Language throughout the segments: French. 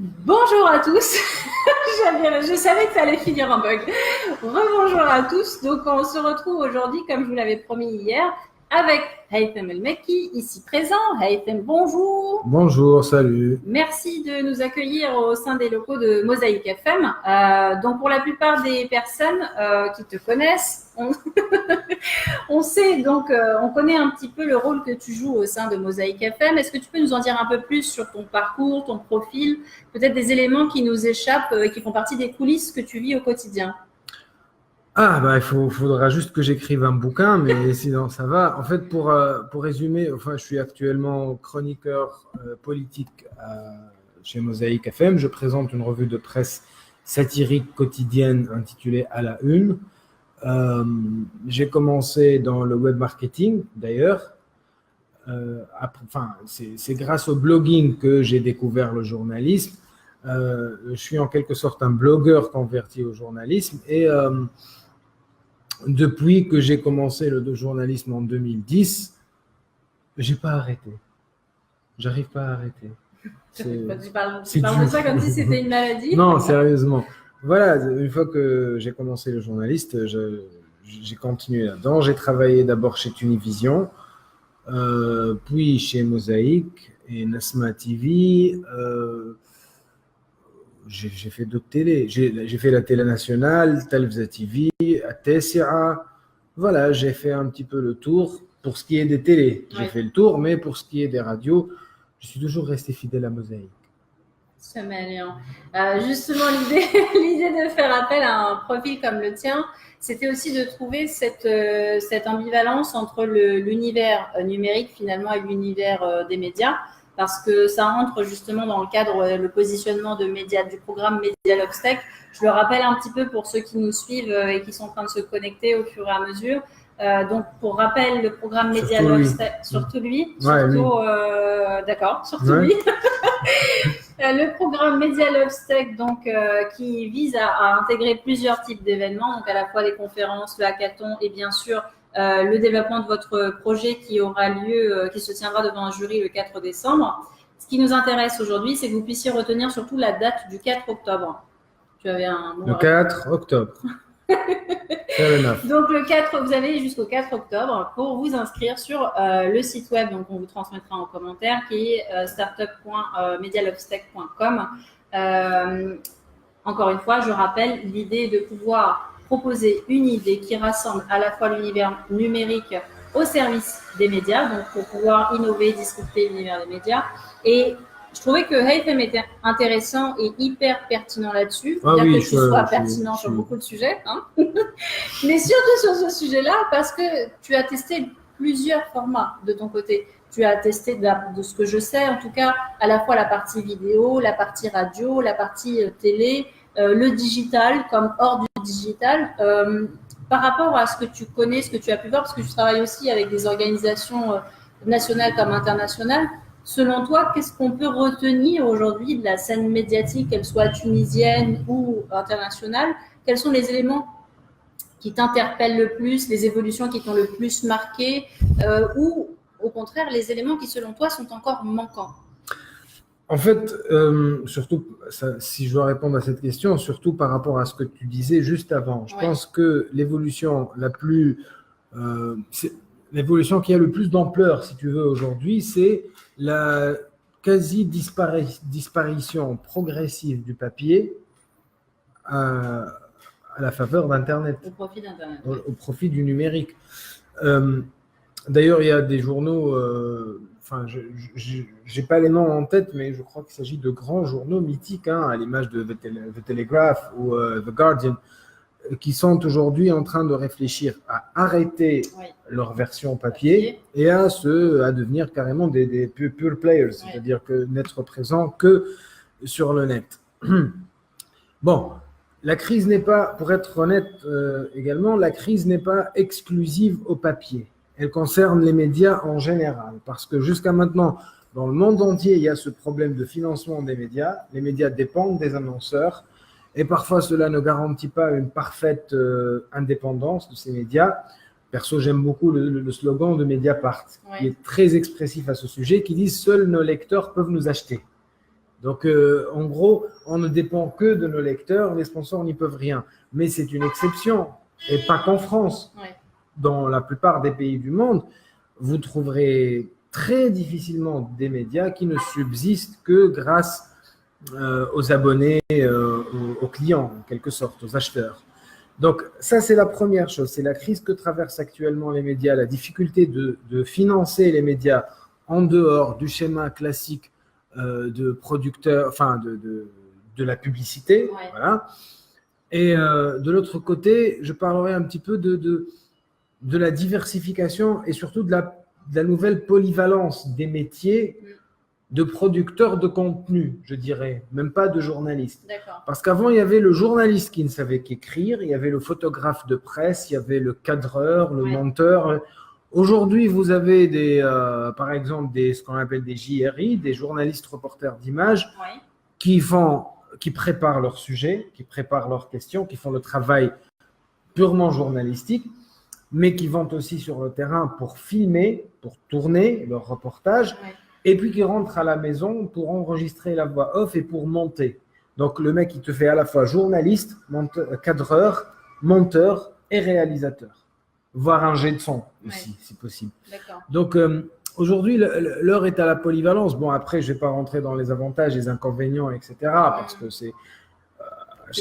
Bonjour à tous. Je savais que ça allait finir en bug. Rebonjour à tous. Donc, on se retrouve aujourd'hui, comme je vous l'avais promis hier, avec Haytham El Mekki, ici présent. Haytham, bonjour. Bonjour, salut. Merci de nous accueillir au sein des locaux de Mosaïque FM. Donc, pour la plupart des personnes qui te connaissent, on sait donc, on connaît un petit peu le rôle que tu joues au sein de Mosaïque FM. Est-ce que tu peux nous en dire un peu plus sur ton parcours, ton profil, peut-être des éléments qui nous échappent, qui font partie des coulisses que tu vis au quotidien? Faudra juste que j'écrive un bouquin, mais sinon ça va. En fait, pour résumer, enfin, je suis actuellement chroniqueur politique chez Mosaïque FM. Je présente une revue de presse satirique quotidienne intitulée À la Une. J'ai commencé dans le web marketing, d'ailleurs. C'est grâce au blogging que j'ai découvert le journalisme. Je suis en quelque sorte un blogueur converti au journalisme et depuis que j'ai commencé le journalisme en 2010, j'ai pas arrêté. J'arrive pas à arrêter. Tu parles de ça comme si c'était une maladie? Non, sérieusement. Voilà, une fois que j'ai commencé le journaliste, j'ai continué là-dedans. J'ai travaillé d'abord chez Univision, puis chez Mosaïque et Nasma TV. J'ai fait d'autres télés. J'ai fait la télé nationale, Talvza TV, Tessia. Voilà, j'ai fait un petit peu le tour pour ce qui est des télés. J'ai fait le tour, mais pour ce qui est des radios, je suis toujours resté fidèle à Mosaïque. C'est mignon. Justement, l'idée de faire appel à un profil comme le tien, c'était aussi de trouver cette ambivalence entre l'univers numérique finalement et l'univers des médias, parce que ça rentre justement dans le cadre le positionnement du programme Media Lobstech. Je le rappelle un petit peu pour ceux qui nous suivent et qui sont en train de se connecter au fur et à mesure. Donc, pour rappel, le programme Media Lobstech, surtout lui, d'accord, surtout lui. Le programme Media Lobstech, donc, qui vise à intégrer plusieurs types d'événements, donc à la fois les conférences, le hackathon et bien sûr le développement de votre projet qui aura lieu, qui se tiendra devant un jury le 4 décembre. Ce qui nous intéresse aujourd'hui, c'est que vous puissiez retenir surtout la date du 4 octobre. Tu avais un mot. Le 4 octobre. Donc le 4, vous avez jusqu'au 4 octobre pour vous inscrire sur le site web, donc on vous transmettra en commentaire, qui est startup.medialobstech.com. Encore une fois, je rappelle, l'idée est de pouvoir proposer une idée qui rassemble à la fois l'univers numérique au service des médias, donc pour pouvoir innover, discuter l'univers des médias. Et je trouvais que Haytham était intéressant et hyper pertinent là-dessus. Bien que tu sois pertinent sur beaucoup de sujets, hein. Mais surtout sur ce sujet-là, parce que tu as testé plusieurs formats de ton côté. Tu as testé, de ce que je sais, en tout cas, à la fois la partie vidéo, la partie radio, la partie télé, le digital comme hors du digital. Par rapport à ce que tu connais, ce que tu as pu voir, parce que tu travailles aussi avec des organisations nationales comme internationales, selon toi, qu'est-ce qu'on peut retenir aujourd'hui de la scène médiatique, qu'elle soit tunisienne ou internationale? Quels sont les éléments qui t'interpellent le plus, les évolutions qui t'ont le plus marqué, ou au contraire, les éléments qui, selon toi, sont encore manquants? En fait, surtout, si je dois répondre à cette question, surtout par rapport à ce que tu disais juste avant, je pense que l'évolution l'évolution qui a le plus d'ampleur, si tu veux, aujourd'hui, c'est la quasi-disparition progressive du papier à la faveur d'Internet. Au profit d'Internet. Au profit du numérique. D'ailleurs, il y a des journaux, je n'ai pas les noms en tête, mais je crois qu'il s'agit de grands journaux mythiques, à l'image de The Telegraph ou The Guardian, qui sont aujourd'hui en train de réfléchir à arrêter leur version papier et à devenir carrément des pure players, c'est-à-dire que n'être présents que sur le net. Bon, la crise n'est pas, pour être honnête également, la crise n'est pas exclusive au papier. Elle concerne les médias en général, parce que jusqu'à maintenant, dans le monde entier, il y a ce problème de financement des médias. Les médias dépendent des annonceurs. Et parfois, cela ne garantit pas une parfaite indépendance de ces médias. Perso, j'aime beaucoup le slogan de Mediapart, qui est très expressif à ce sujet, qui dit « Seuls nos lecteurs peuvent nous acheter ». Donc, en gros, on ne dépend que de nos lecteurs, les sponsors n'y peuvent rien. Mais c'est une exception, et pas qu'en France. Ouais. Dans la plupart des pays du monde, vous trouverez très difficilement des médias qui ne subsistent que grâce aux abonnés, aux clients, en quelque sorte, aux acheteurs. Donc, ça, c'est la première chose. C'est la crise que traversent actuellement les médias, la difficulté de financer les médias en dehors du schéma classique de producteur, enfin, de la publicité. Ouais. Voilà. Et de l'autre côté, je parlerai un petit peu de la diversification et surtout de la nouvelle polyvalence des métiers de producteurs de contenu, je dirais, même pas de journalistes. D'accord. Parce qu'avant, il y avait le journaliste qui ne savait qu'écrire, il y avait le photographe de presse, il y avait le cadreur, le monteur. Aujourd'hui, vous avez par exemple ce qu'on appelle des JRI, des journalistes reporters d'images, qui préparent leurs sujets, qui préparent leurs questions, qui font le travail purement journalistique, mais qui vont aussi sur le terrain pour filmer, pour tourner leurs reportages, et puis qui rentrent à la maison pour enregistrer la voix off et pour monter. Donc le mec, il te fait à la fois journaliste, cadreur, monteur et réalisateur, voire un jet de son aussi, si possible. D'accord. Donc aujourd'hui, l'heure est à la polyvalence. Bon, après, je ne vais pas rentrer dans les avantages, les inconvénients, etc., parce que c'est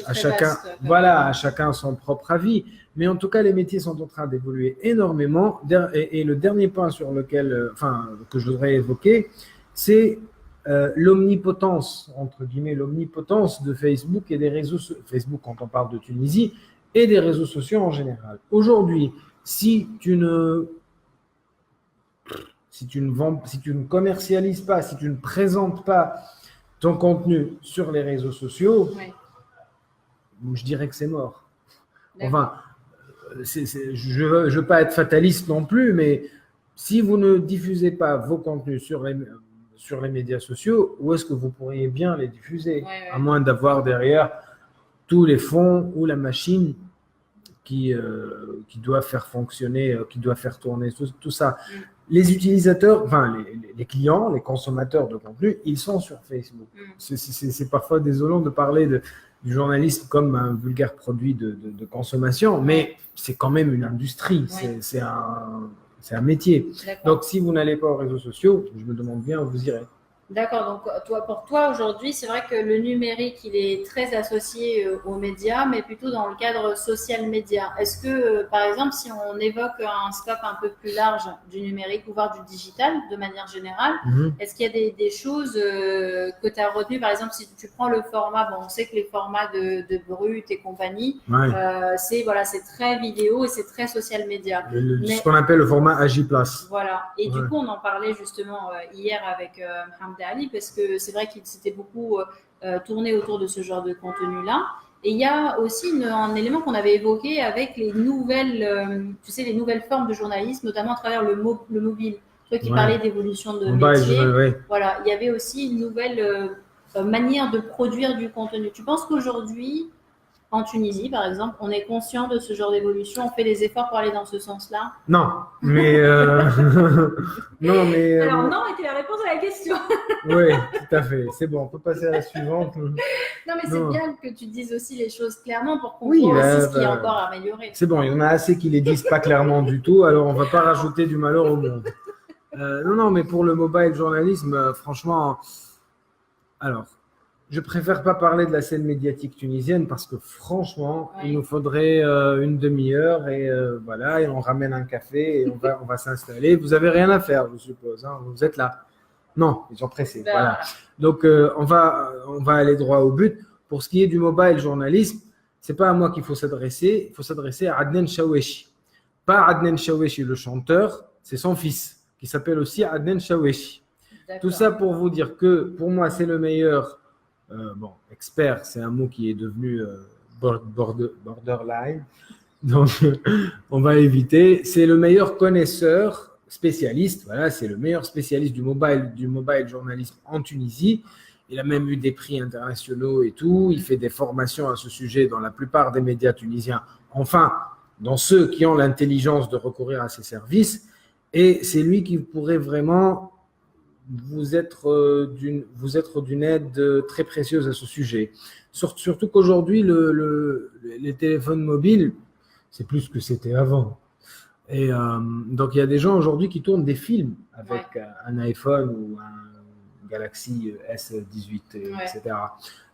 à chacun, à chacun son propre avis. Mais en tout cas, les métiers sont en train d'évoluer énormément. Et le dernier point sur lequel, que je voudrais évoquer, c'est l'omnipotence, entre guillemets, l'omnipotence de Facebook et des réseaux sociaux. Facebook, quand on parle de Tunisie, et des réseaux sociaux en général. Aujourd'hui, si tu ne commercialises pas, si tu ne présentes pas ton contenu sur les réseaux sociaux, je dirais que c'est mort. Enfin, je ne veux pas être fataliste non plus, mais si vous ne diffusez pas vos contenus sur les médias sociaux, où est-ce que vous pourriez bien les diffuser? À moins d'avoir derrière tous les fonds ou la machine qui doit faire fonctionner, qui doit faire tourner tout ça. Les utilisateurs, les clients, les consommateurs de contenu, ils sont sur Facebook. C'est parfois désolant de parler du journalisme comme un vulgaire produit de consommation, mais c'est quand même une industrie, c'est un métier. Donc, si vous n'allez pas aux réseaux sociaux, je me demande bien où vous irez. D'accord, donc pour toi aujourd'hui, c'est vrai que le numérique, il est très associé aux médias, mais plutôt dans le cadre social média. Est-ce que, par exemple, si on évoque un scope un peu plus large du numérique ou voire du digital de manière générale, est-ce qu'il y a des choses que tu as retenues? Par exemple, si tu prends le format, on sait que les formats de Brut et compagnie, c'est très vidéo et c'est très social média. Ce qu'on appelle le format Agiplace. Voilà, et du coup, on en parlait justement hier avec Mohamed Ali, parce que c'est vrai qu'il s'était beaucoup tourné autour de ce genre de contenu-là. Et il y a aussi un élément qu'on avait évoqué avec les nouvelles, les nouvelles formes de journalisme, notamment à travers le mobile. Toi qui parlais d'évolution de métier, voilà, il y avait aussi une nouvelle manière de produire du contenu. Tu penses qu'aujourd'hui, en Tunisie, par exemple, on est conscient de ce genre d'évolution, on fait des efforts pour aller dans ce sens-là? Non, mais non, mais alors non était la réponse à la question. Oui, tout à fait. C'est bon, on peut passer à la suivante. Non, mais c'est bien que tu dises aussi les choses clairement pour qu'on voit aussi ce qui est encore à améliorer. C'est bon, il y en a assez qui les disent pas clairement du tout, alors on va pas rajouter du malheur au monde. Non, mais pour le mobile journalisme, franchement, alors. Je préfère pas parler de la scène médiatique tunisienne parce que franchement, il nous faudrait une demi-heure et voilà, et on ramène un café et on va s'installer. Vous avez rien à faire, je suppose. Hein, vous êtes là. Non, ils sont pressés. Voilà. Donc on va aller droit au but. Pour ce qui est du mobile journalisme, c'est pas à moi qu'il faut s'adresser. Il faut s'adresser à Adnan Chawechi. Pas Adnan Chawechi le chanteur, c'est son fils qui s'appelle aussi Adnan Chawechi. Tout ça pour vous dire que pour moi c'est le meilleur. Expert, c'est un mot qui est devenu borderline, donc on va éviter. C'est le meilleur connaisseur, spécialiste, voilà, c'est le meilleur spécialiste du mobile journalisme en Tunisie. Il a même eu des prix internationaux et tout. Il fait des formations à ce sujet dans la plupart des médias tunisiens, enfin, dans ceux qui ont l'intelligence de recourir à ses services. Et c'est lui qui pourrait vraiment vous êtes d'une aide très précieuse à ce sujet. Surtout qu'aujourd'hui, les téléphones mobiles, c'est plus que c'était avant. Et donc, il y a des gens aujourd'hui qui tournent des films avec un iPhone ou un Galaxy S18, etc.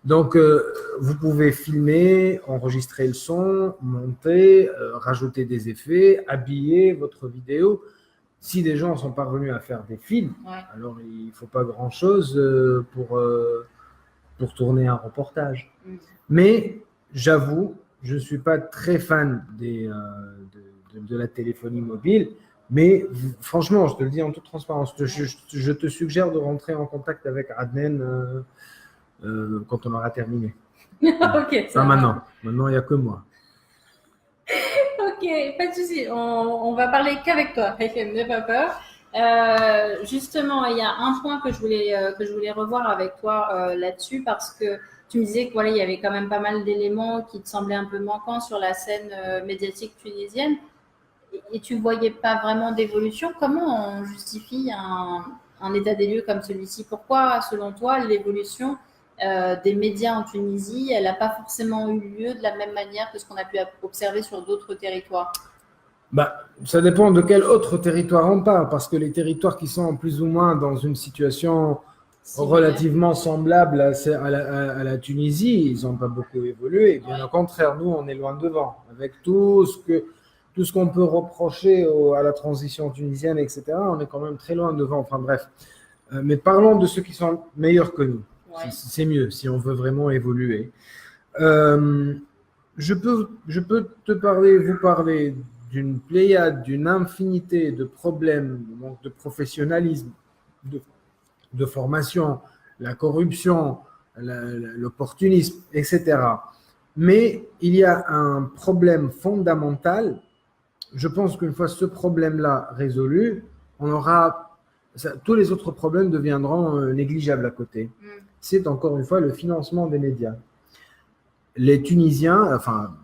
Donc, vous pouvez filmer, enregistrer le son, monter, rajouter des effets, habiller votre vidéo. Si des gens sont parvenus à faire des films, alors il ne faut pas grand-chose pour tourner un reportage. Mais j'avoue, je ne suis pas très fan de la téléphonie mobile, mais franchement, je te le dis en toute transparence, je te suggère de rentrer en contact avec Adnan quand on aura terminé. Ok, pas maintenant. Maintenant, il n'y a que moi. Ok, pas de souci. On va parler qu'avec toi, Haïfem, n'aie pas peur. Justement, il y a un point que je voulais revoir avec toi là-dessus parce que tu me disais que voilà, il y avait quand même pas mal d'éléments qui te semblaient un peu manquants sur la scène médiatique tunisienne et tu voyais pas vraiment d'évolution. Comment on justifie un état des lieux comme celui-ci? Pourquoi, selon toi, l'évolution des médias en Tunisie, elle n'a pas forcément eu lieu de la même manière que ce qu'on a pu observer sur d'autres territoires? Ça dépend de quel autre territoire on parle, parce que les territoires qui sont plus ou moins dans une situation relativement semblable à la Tunisie, ils n'ont pas beaucoup évolué. Bien au contraire, nous, on est loin devant. Avec tout ce qu'on peut reprocher à la transition tunisienne, etc., on est quand même très loin devant. Enfin bref. Mais parlons de ceux qui sont meilleurs que nous. C'est mieux si on veut vraiment évoluer. Je peux vous parler d'une pléiade, d'une infinité de problèmes, de manque de professionnalisme, de formation, la corruption, l'opportunisme, etc. Mais il y a un problème fondamental. Je pense qu'une fois ce problème-là résolu, tous les autres problèmes deviendront négligeables à côté. C'est encore une fois le financement des médias. Les Tunisiens, enfin,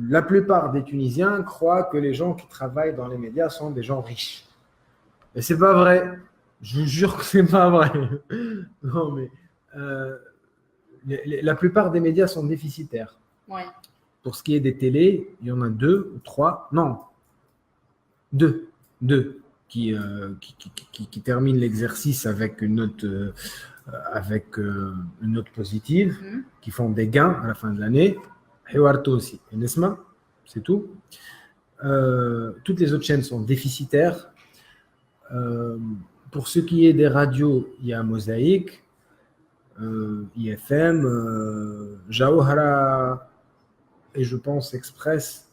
la plupart des Tunisiens croient que les gens qui travaillent dans les médias sont des gens riches. Et c'est pas vrai. Je vous jure que c'est pas vrai. Non, mais la plupart des médias sont déficitaires. Pour ce qui est des télés, il y en a 2 ou 3. Non, deux qui terminent l'exercice avec une note positive, qui font des gains à la fin de l'année. Hewarto aussi. Et Nesma, c'est tout. Toutes les autres chaînes sont déficitaires. Pour ce qui est des radios, il y a Mosaïque, IFM, Jawhara et je pense Express.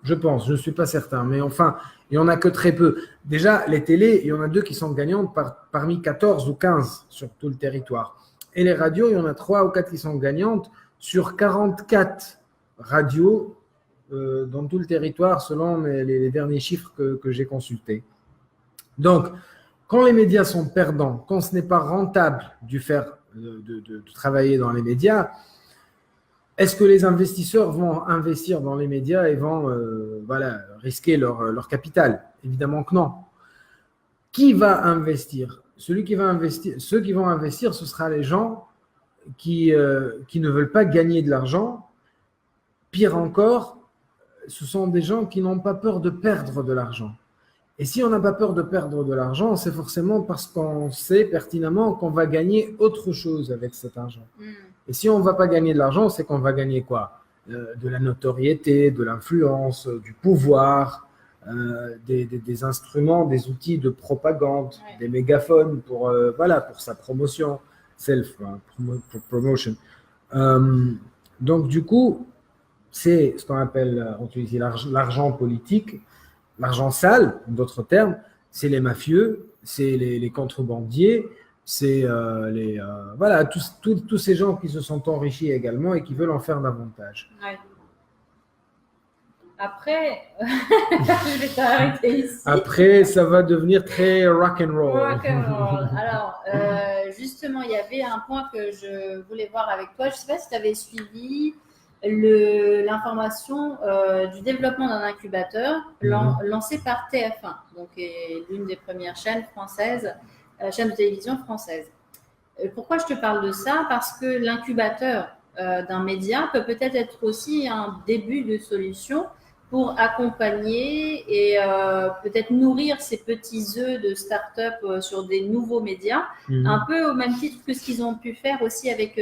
Je ne suis pas certain, mais enfin, il n'y en a que très peu. Déjà, les télés, il y en a 2 qui sont gagnantes parmi 14 ou 15 sur tout le territoire. Et les radios, il y en a 3 ou 4 qui sont gagnantes sur 44 radios dans tout le territoire, selon les derniers chiffres que j'ai consultés. Donc, quand les médias sont perdants, quand ce n'est pas rentable de travailler dans les médias, est-ce que les investisseurs vont investir dans les médias et vont risquer leur capital? Évidemment que non. Qui va investir? Ceux qui vont investir, ce sera les gens qui ne veulent pas gagner de l'argent. Pire encore, ce sont des gens qui n'ont pas peur de perdre de l'argent. Et si on n'a pas peur de perdre de l'argent, c'est forcément parce qu'on sait pertinemment qu'on va gagner autre chose avec cet argent. Et si on ne va pas gagner de l'argent, c'est qu'on va gagner quoi? De la notoriété, de l'influence, du pouvoir, des instruments, des outils de propagande, des mégaphones pour sa promotion, promotion. Donc du coup, c'est ce qu'on appelle en Tunisie l'argent politique, l'argent sale, en d'autres termes, c'est les mafieux, c'est les contrebandiers, c'est tous ces gens qui se sont enrichis également et qui veulent en faire davantage. Après, je vais t'arrêter ici. Après, ça va devenir très rock'n'roll. Alors, justement, il y avait un point que je voulais voir avec toi. Je ne sais pas si tu avais suivi l'information du développement d'un incubateur lancé par TF1, donc l'une des premières chaînes françaises chaîne de télévision française. Pourquoi je te parle de ça? Parce que l'incubateur d'un média peut-être être aussi un début de solution pour accompagner et peut-être nourrir ces petits œufs de start-up sur des nouveaux médias, un peu au même titre que ce qu'ils ont pu faire aussi avec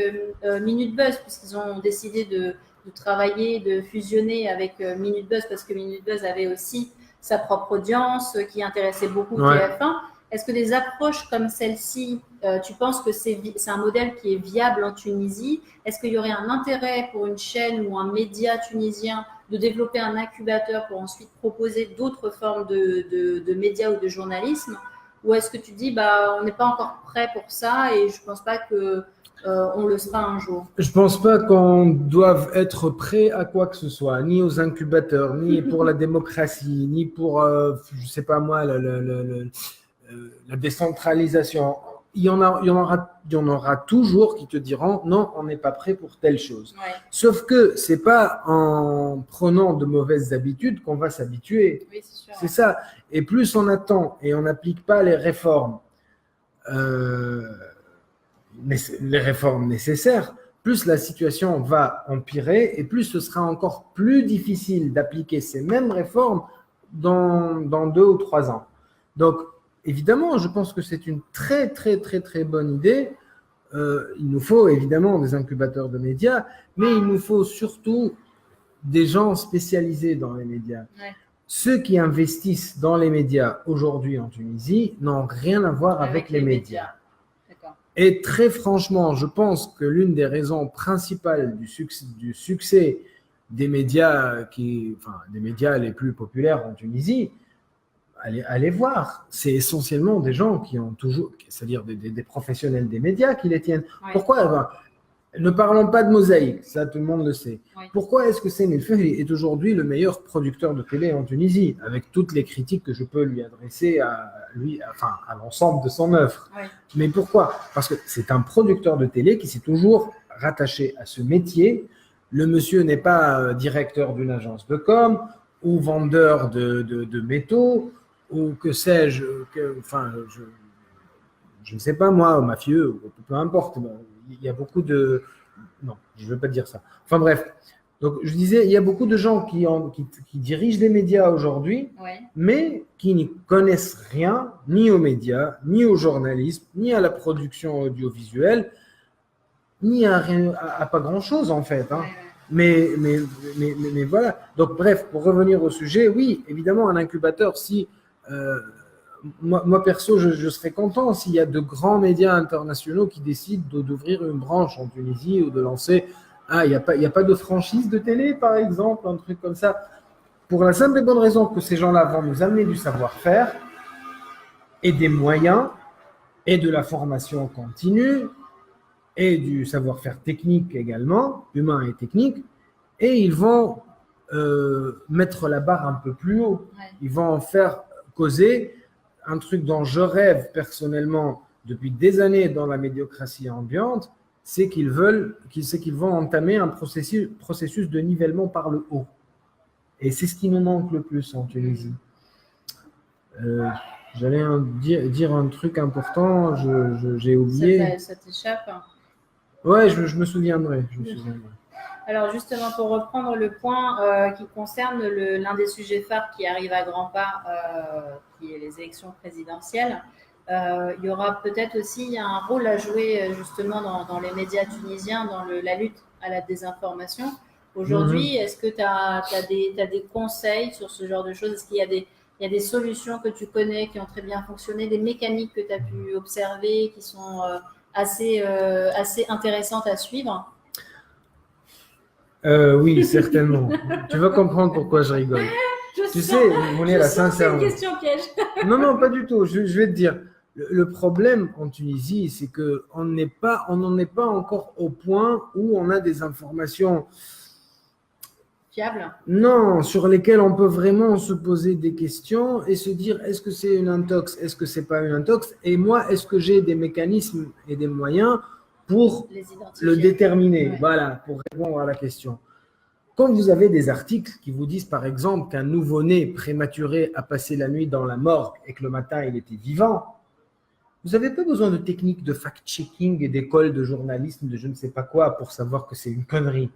Minute Buzz, puisqu'ils ont décidé de travailler, de fusionner avec Minute Buzz, parce que Minute Buzz avait aussi sa propre audience qui intéressait beaucoup TF1. Est-ce que des approches comme celle-ci, tu penses que c'est un modèle qui est viable en Tunisie? Est-ce qu'il y aurait un intérêt pour une chaîne ou un média tunisien de développer un incubateur pour ensuite proposer d'autres formes de médias ou de journalisme? Ou est-ce que tu dis, on n'est pas encore prêt pour ça et je ne pense pas que on le sera un jour? Je ne pense pas qu'on doive être prêt à quoi que ce soit, ni aux incubateurs, ni pour la démocratie, ni pour, je ne sais pas moi, la décentralisation. Il y en aura toujours qui te diront non, on n'est pas prêt pour telle chose. Ouais. Sauf que c'est pas en prenant de mauvaises habitudes qu'on va s'habituer. Oui, c'est sûr. C'est ça. Et plus on attend et on n'applique pas les réformes nécessaires, plus la situation va empirer et plus ce sera encore plus difficile d'appliquer ces mêmes réformes dans 2 ou 3 ans. Donc, évidemment, je pense que c'est une très, très, très, très bonne idée. Il nous faut évidemment des incubateurs de médias, mais il nous faut surtout des gens spécialisés dans les médias. Ouais. Ceux qui investissent dans les médias aujourd'hui en Tunisie n'ont rien à voir avec les médias. D'accord. Et très franchement, je pense que l'une des raisons principales du succès des médias, des médias les plus populaires en Tunisie, allez voir, c'est essentiellement des gens qui ont toujours, c'est-à-dire des professionnels des médias qui les tiennent. Ouais. Pourquoi ne parlons pas de Mosaïque, ça tout le monde le sait. Ouais. Pourquoi est-ce que Sami El Fehli est aujourd'hui le meilleur producteur de télé en Tunisie, avec toutes les critiques que je peux lui adresser à l'ensemble de son œuvre? Ouais. Mais pourquoi? Parce que c'est un producteur de télé qui s'est toujours rattaché à ce métier. Le monsieur n'est pas directeur d'une agence de com ou vendeur de métaux, ou que sais-je, je ne sais pas moi, mafieux, peu importe. Il y a beaucoup de... Non, je ne veux pas dire ça. Enfin bref, donc je disais, il y a beaucoup de gens qui dirigent les médias aujourd'hui, Ouais. mais qui n'y connaissent rien, ni aux médias, ni au journalisme, ni à la production audiovisuelle, ni à pas grand-chose en fait. Hein. Ouais. Mais voilà. Donc bref, pour revenir au sujet, oui, évidemment, un incubateur, si... moi perso, je serais content s'il y a de grands médias internationaux qui décident d'ouvrir une branche en Tunisie ou de lancer. Il n'y a pas de franchise de télé, par exemple, un truc comme ça. Pour la simple et bonne raison que ces gens-là vont nous amener du savoir-faire et des moyens et de la formation continue et du savoir-faire technique également, humain et technique, et ils vont mettre la barre un peu plus haut. Ouais. Ils vont en faire causer un truc dont je rêve personnellement depuis des années dans la médiocratie ambiante, c'est qu'ils vont entamer un processus de nivellement par le haut. Et c'est ce qui nous manque le plus en Tunisie. J'allais dire un truc important, j'ai oublié. Ça t'échappe? Ouais, je me souviendrai. Alors justement, pour reprendre le point qui concerne l'un des sujets phares qui arrive à grands pas, qui est les élections présidentielles, il y aura peut-être aussi un rôle à jouer justement dans les médias tunisiens, dans la lutte à la désinformation. Aujourd'hui, est-ce que tu as des conseils sur ce genre de choses? Est-ce qu'il y a des solutions que tu connais qui ont très bien fonctionné, des mécaniques que tu as pu observer qui sont assez intéressantes à suivre? Oui, certainement. Tu vas comprendre pourquoi je rigole. Tu sais, Mounira, sincèrement. C'est une question piège. Non, pas du tout. Je vais te dire. Le problème en Tunisie, c'est qu'on n'en est pas encore au point où on a des informations fiables. Non, sur lesquelles on peut vraiment se poser des questions et se dire est-ce que c'est une intox, est-ce que c'est pas une intox, et moi, est-ce que j'ai des mécanismes et des moyens pour le déterminer, ouais. Voilà, pour répondre à la question. Quand vous avez des articles qui vous disent, par exemple, qu'un nouveau-né prématuré a passé la nuit dans la morgue et que le matin, il était vivant, Vous n'avez pas besoin de techniques de fact-checking et d'écoles de journalisme, de je ne sais pas quoi, pour savoir que c'est une connerie.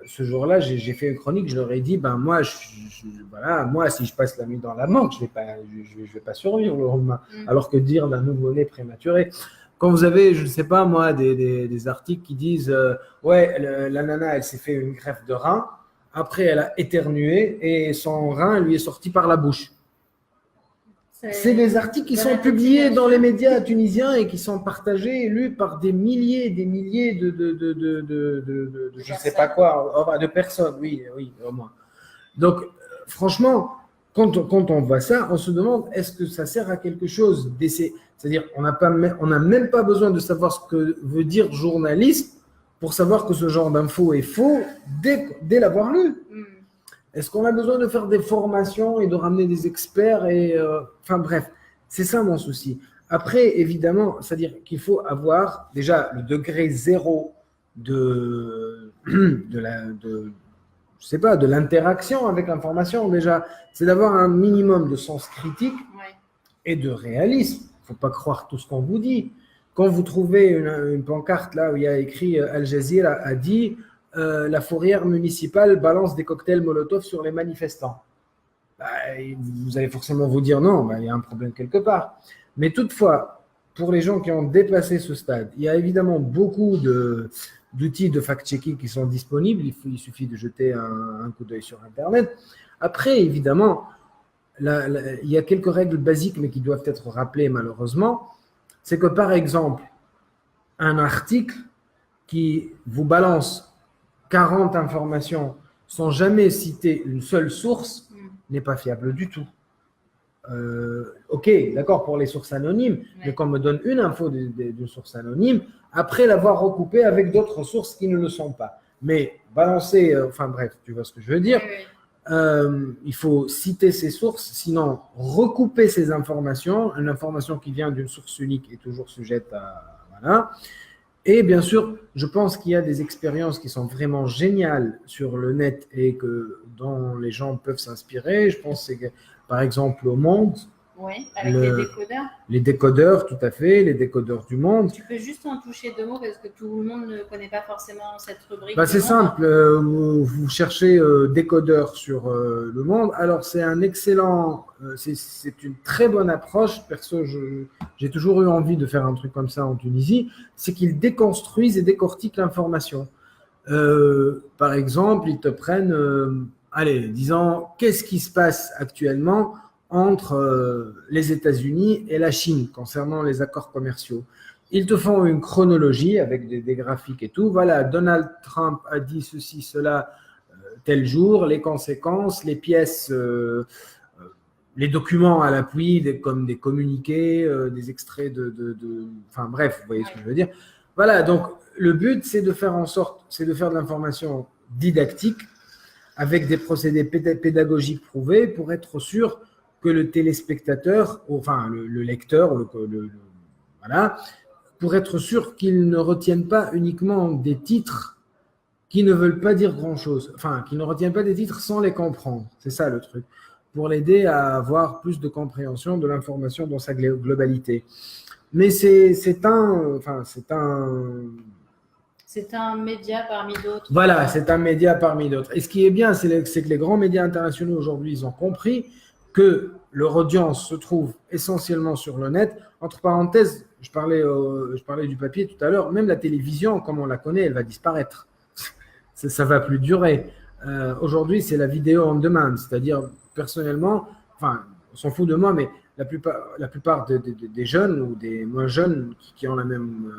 Ce jour-là, j'ai fait une chronique, je leur ai dit, ben moi, voilà, moi, si je passe la nuit dans la morgue, je vais pas survivre le lendemain. Alors que dire d'un nouveau-né prématuré. Quand vous avez, je ne sais pas moi, des articles qui disent, ouais, la nana, elle s'est fait une greffe de rein, après elle a éternué et son rein lui est sorti par la bouche. C'est des articles qui sont publiés dans les médias tunisiens et qui sont partagés et lus par des milliers et des milliers de je ne sais pas quoi, de personnes, oui, au moins. Donc, franchement, quand on voit ça, on se demande est-ce que ça sert à quelque chose d'essayer. C'est-à-dire, on n'a même pas besoin de savoir ce que veut dire journalisme pour savoir que ce genre d'info est faux dès l'avoir lu. Est-ce qu'on a besoin de faire des formations et de ramener des experts enfin bref, c'est ça mon souci. Après, évidemment, c'est-à-dire qu'il faut avoir déjà le degré zéro de je sais pas, de l'interaction avec l'information déjà. C'est d'avoir un minimum de sens critique et de réalisme. Il ne faut pas croire tout ce qu'on vous dit. Quand vous trouvez une pancarte là où il y a écrit Al Jazeera a dit la fourrière municipale balance des cocktails Molotov sur les manifestants. Vous allez forcément vous dire non, il y a un problème quelque part. Mais toutefois, pour les gens qui ont dépassé ce stade, il y a évidemment beaucoup d'outils de fact-checking qui sont disponibles. Il suffit de jeter un coup d'œil sur Internet. Après, évidemment, il y a quelques règles basiques, mais qui doivent être rappelées malheureusement. C'est que, par exemple, un article qui vous balance 40 informations sans jamais citer une seule source n'est pas fiable du tout. Ok, d'accord pour les sources anonymes, mais qu'on me donne une info de source anonyme, après l'avoir recoupée avec d'autres sources qui ne le sont pas. Mais balancer, enfin bref, tu vois ce que je veux dire. Il faut citer ces sources, sinon recouper ces informations. Une information qui vient d'une source unique est toujours sujette à… Voilà. Et bien sûr, je pense qu'il y a des expériences qui sont vraiment géniales sur le net et dont les gens peuvent s'inspirer. Je pense que, par exemple, au Monde. Oui, avec les décodeurs. Les décodeurs, tout à fait, les décodeurs du Monde. Tu peux juste en toucher deux mots parce que tout le monde ne connaît pas forcément cette rubrique. C'est simple, vous cherchez décodeur sur le Monde. Alors, c'est un excellent, c'est une très bonne approche. Perso, j'ai toujours eu envie de faire un truc comme ça en Tunisie. C'est qu'ils déconstruisent et décortiquent l'information. Par exemple, ils te prennent, disons, qu'est-ce qui se passe actuellement entre les États-Unis et la Chine concernant les accords commerciaux. Ils te font une chronologie avec des graphiques et tout. Voilà, Donald Trump a dit ceci, cela, tel jour, les conséquences, les pièces, les documents à l'appui, comme des communiqués, des extraits enfin bref, vous voyez ce que je veux dire. Voilà, donc le but, c'est de faire de l'information didactique avec des procédés pédagogiques prouvés pour être sûr que le téléspectateur, enfin le lecteur, voilà, pour être sûr qu'il ne retienne pas uniquement des titres qui ne veulent pas dire grand-chose, enfin, qu'il ne retienne pas des titres sans les comprendre. C'est ça le truc, pour l'aider à avoir plus de compréhension de l'information dans sa globalité. Mais c'est un média parmi d'autres. Voilà, c'est un média parmi d'autres. Et ce qui est bien, c'est que les grands médias internationaux aujourd'hui, ils ont compris que leur audience se trouve essentiellement sur le net. Entre parenthèses, je parlais du papier tout à l'heure, même la télévision, comme on la connaît, elle va disparaître. Ça va plus durer. Aujourd'hui, c'est la vidéo on demand, c'est-à-dire, personnellement, enfin, on s'en fout de moi, mais la plupart des jeunes ou des moins jeunes qui ont la même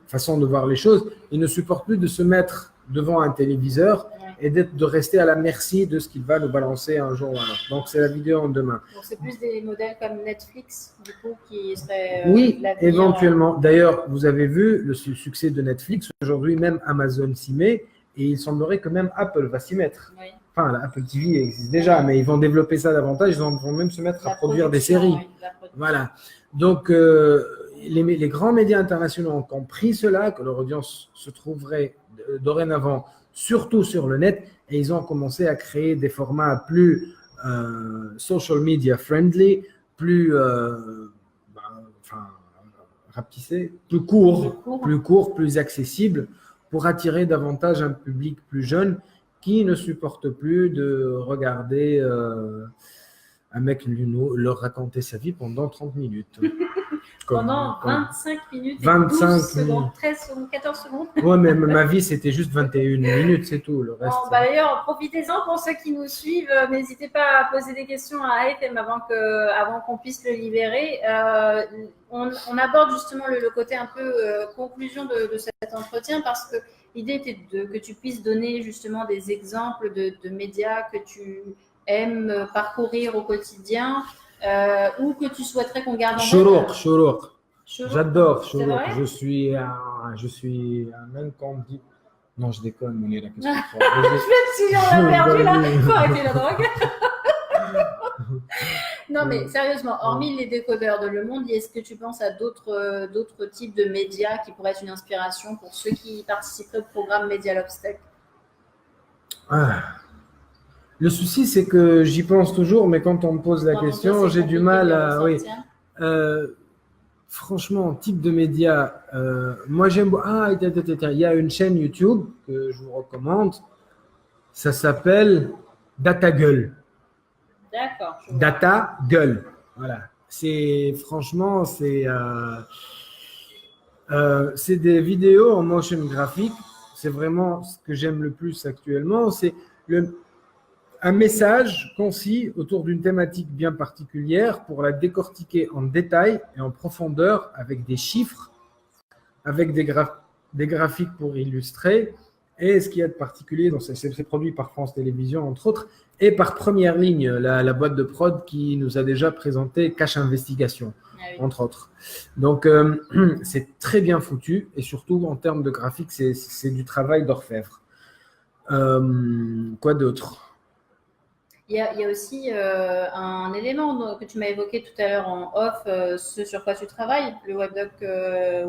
façon de voir les choses, ils ne supportent plus de se mettre devant un téléviseur et de rester à la merci de ce qu'il va nous balancer un jour ou un autre. Donc, c'est la vidéo en demain. Donc, c'est plus des modèles comme Netflix, du coup, qui seraient… oui, éventuellement. D'ailleurs, vous avez vu le succès de Netflix. Aujourd'hui, même Amazon s'y met et il semblerait que même Apple va s'y mettre. Oui. Enfin, la Apple TV existe déjà, mais ils vont développer ça davantage. Ils vont même se mettre à produire des séries. Oui, voilà. Donc, les grands médias internationaux ont compris cela, que leur audience se trouverait dorénavant surtout sur le net, et ils ont commencé à créer des formats plus social media friendly, plus rapetisser, plus court, plus accessible, pour attirer davantage un public plus jeune qui ne supporte plus de regarder un mec leur raconter sa vie pendant 30 minutes. Pendant 25 minutes, 25 12 secondes, 13 secondes, 14 secondes. Ouais, mais ma vie, c'était juste 21 minutes, c'est tout. Le reste. Bon, d'ailleurs, profitez-en pour ceux qui nous suivent. N'hésitez pas à poser des questions à Haitham avant qu'on puisse le libérer. On aborde justement le côté un peu conclusion de cet entretien parce que l'idée était que tu puisses donner justement des exemples de médias que tu aimes parcourir au quotidien. Ou que tu souhaiterais qu'on garde en tête. Chourouk. J'adore Chourouk. Je suis un incandidat. Non, je déconne, Mounira. Qu'est-ce que tu fais? Je me suis dit, on l'a perdu là. Il faut arrêter la drogue. Non, mais sérieusement, hormis les décodeurs de Le Monde, est-ce que tu penses à d'autres types de médias qui pourraient être une inspiration pour ceux qui participeraient au programme Media Lobstack? Le souci, c'est que j'y pense toujours, mais quand on me pose la question, j'ai du mal à. Oui. Franchement, type de média, moi j'aime. Il y a une chaîne YouTube que je vous recommande. Ça s'appelle Data Gueule. D'accord. Data Gueule. Voilà. Franchement, c'est des vidéos en motion graphique. C'est vraiment ce que j'aime le plus actuellement. C'est un message concis autour d'une thématique bien particulière pour la décortiquer en détail et en profondeur avec des chiffres, avec des graphiques pour illustrer. Et ce qu'il y a de particulier, c'est produit par France Télévisions, entre autres, et par Première Ligne, la boîte de prod qui nous a déjà présenté Cache Investigation, entre autres. Donc, c'est très bien foutu et surtout en termes de graphique, c'est du travail d'orfèvre. Quoi d'autre ? Il y a aussi un élément que tu m'as évoqué tout à l'heure en off, ce sur quoi tu travailles, le webdoc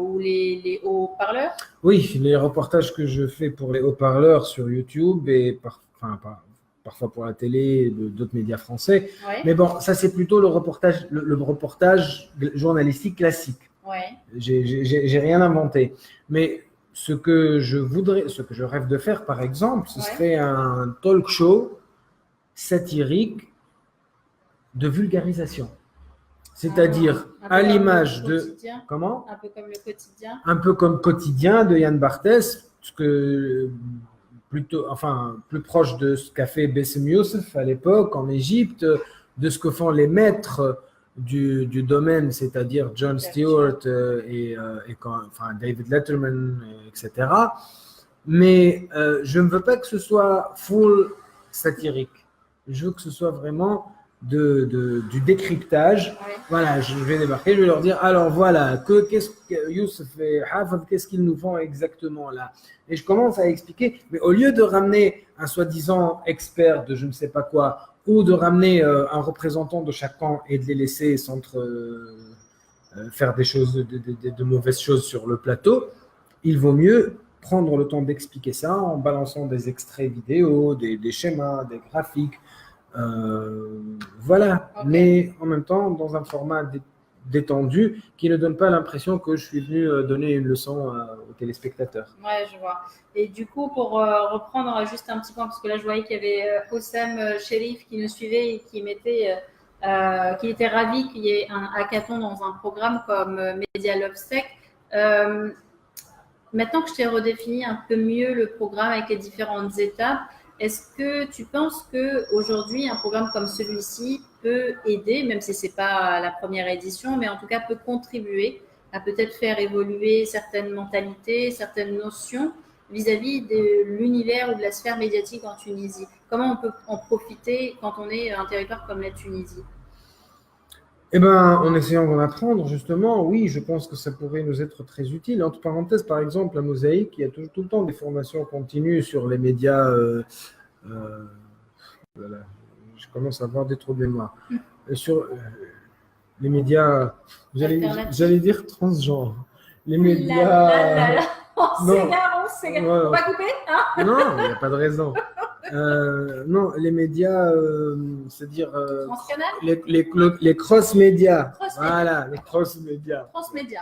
ou les haut-parleurs. Oui, les reportages que je fais pour les haut-parleurs sur YouTube et parfois pour la télé et d'autres médias français. Ouais. Mais bon, ça c'est plutôt le reportage journalistique classique. Ouais. J'ai rien inventé. Mais ce que je rêve de faire, par exemple, ce serait un talk show satirique de vulgarisation. C'est-à-dire à l'image de… Comment ? Un peu comme le quotidien. Un peu comme Quotidien de Yann Barthès, plus proche de ce qu'a fait Bassem Youssef à l'époque en Égypte, de ce que font les maîtres du domaine, c'est-à-dire Jon Stewart et David Letterman, etc. Mais je ne veux pas que ce soit full satirique. Je veux que ce soit vraiment du décryptage. Ouais. Voilà, je vais débarquer, je vais leur dire, alors voilà, qu'est-ce que Youssef et Hafez, qu'est-ce qu'ils nous font exactement là? Et je commence à expliquer, mais au lieu de ramener un soi-disant expert de je ne sais pas quoi, ou de ramener un représentant de chaque camp et de les laisser faire de mauvaises choses sur le plateau, il vaut mieux prendre le temps d'expliquer ça en balançant des extraits vidéo, des schémas, des graphiques. Voilà, okay. Mais en même temps dans un format détendu qui ne donne pas l'impression que je suis venu donner une leçon aux téléspectateurs. Ouais, je vois. Et du coup, pour reprendre juste un petit point, parce que là je voyais qu'il y avait Hossam Sherif qui nous suivait et qui était ravi qu'il y ait un hackathon dans un programme comme Media Lobstack. Maintenant que je t'ai redéfini un peu mieux le programme avec les différentes étapes, est-ce que tu penses qu'aujourd'hui, un programme comme celui-ci peut aider, même si ce n'est pas la première édition, mais en tout cas peut contribuer à peut-être faire évoluer certaines mentalités, certaines notions vis-à-vis de l'univers ou de la sphère médiatique en Tunisie? Comment on peut en profiter quand on est un territoire comme la Tunisie? Eh bien, en essayant d'en apprendre, justement, oui, je pense que ça pourrait nous être très utile. Entre parenthèses, par exemple, la Mosaïque, il y a tout le temps des formations continues sur les médias. Voilà, je commence à avoir des trous de mémoire. Sur les médias, j'allais dire transgenres. Les médias. On s'égare. On va couper, hein? Non, il n'y a pas de raison. Non, les médias, c'est-à-dire les cross-médias. Voilà, le cross-média. Transmédia.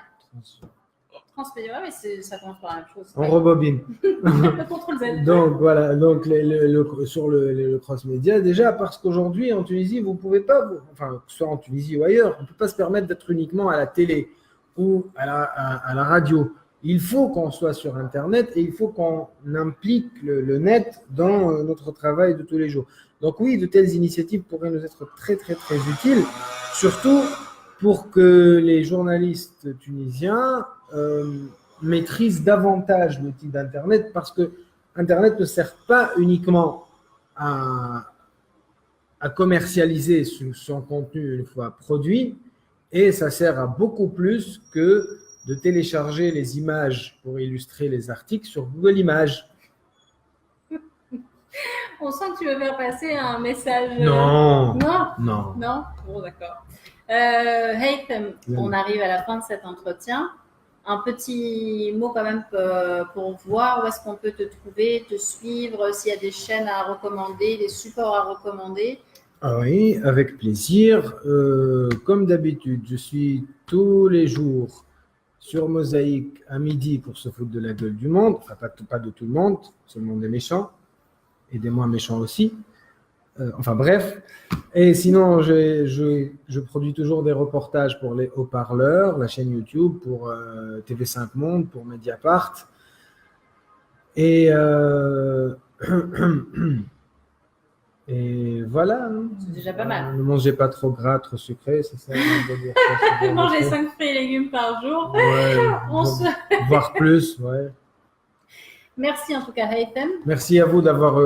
Transmédia, ouais, mais ça commence par la même chose. On rebobine. Le contrôle Z. Donc voilà, donc sur le cross-média, déjà parce qu'aujourd'hui en Tunisie, vous pouvez pas, enfin, que ce soit en Tunisie ou ailleurs, on ne peut pas se permettre d'être uniquement à la télé ou à la radio. Il faut qu'on soit sur Internet et il faut qu'on implique le net dans notre travail de tous les jours. Donc oui, de telles initiatives pourraient nous être très, très, très utiles, surtout pour que les journalistes tunisiens maîtrisent davantage l'outil d'Internet, parce que Internet ne sert pas uniquement à commercialiser son contenu une fois produit, et ça sert à beaucoup plus que de télécharger les images pour illustrer les articles sur Google Images. On sent que tu veux faire passer un message. Non. Non. Non. Non. Bon, d'accord. Haytham, on arrive à la fin de cet entretien. Un petit mot quand même pour voir où est-ce qu'on peut te trouver, te suivre, s'il y a des chaînes à recommander, des supports à recommander. Ah oui, avec plaisir. Comme d'habitude, je suis tous les jours sur Mosaïque à midi pour se foutre de la gueule du monde. Enfin, pas de tout le monde, seulement des méchants et des moins méchants aussi. Enfin bref. Et sinon, je produis toujours des reportages pour les haut-parleurs, la chaîne YouTube, pour TV5 Monde, pour Mediapart. Et, et voilà. C'est déjà pas mal. Ne mangez pas trop gras, trop sucré, c'est ça. Manger 5 fruits et légumes par jour. Ouais, voire plus, ouais. Merci en tout cas, Haytham. Merci à vous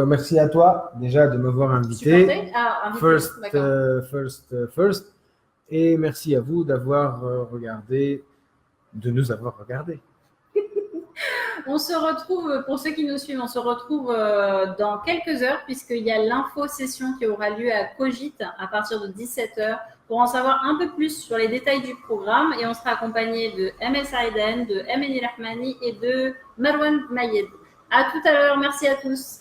merci à toi déjà de m'avoir invité. First. Et merci à vous d'avoir regardé, de nous avoir regardé. On se retrouve, pour ceux qui nous suivent, on se retrouve dans quelques heures, puisqu'il y a l'info-session qui aura lieu à Cogit à partir de 17h pour en savoir un peu plus sur les détails du programme. Et on sera accompagné de MS Aiden, de Emeni Rahmani et de Marwan Mayed. À tout à l'heure, merci à tous.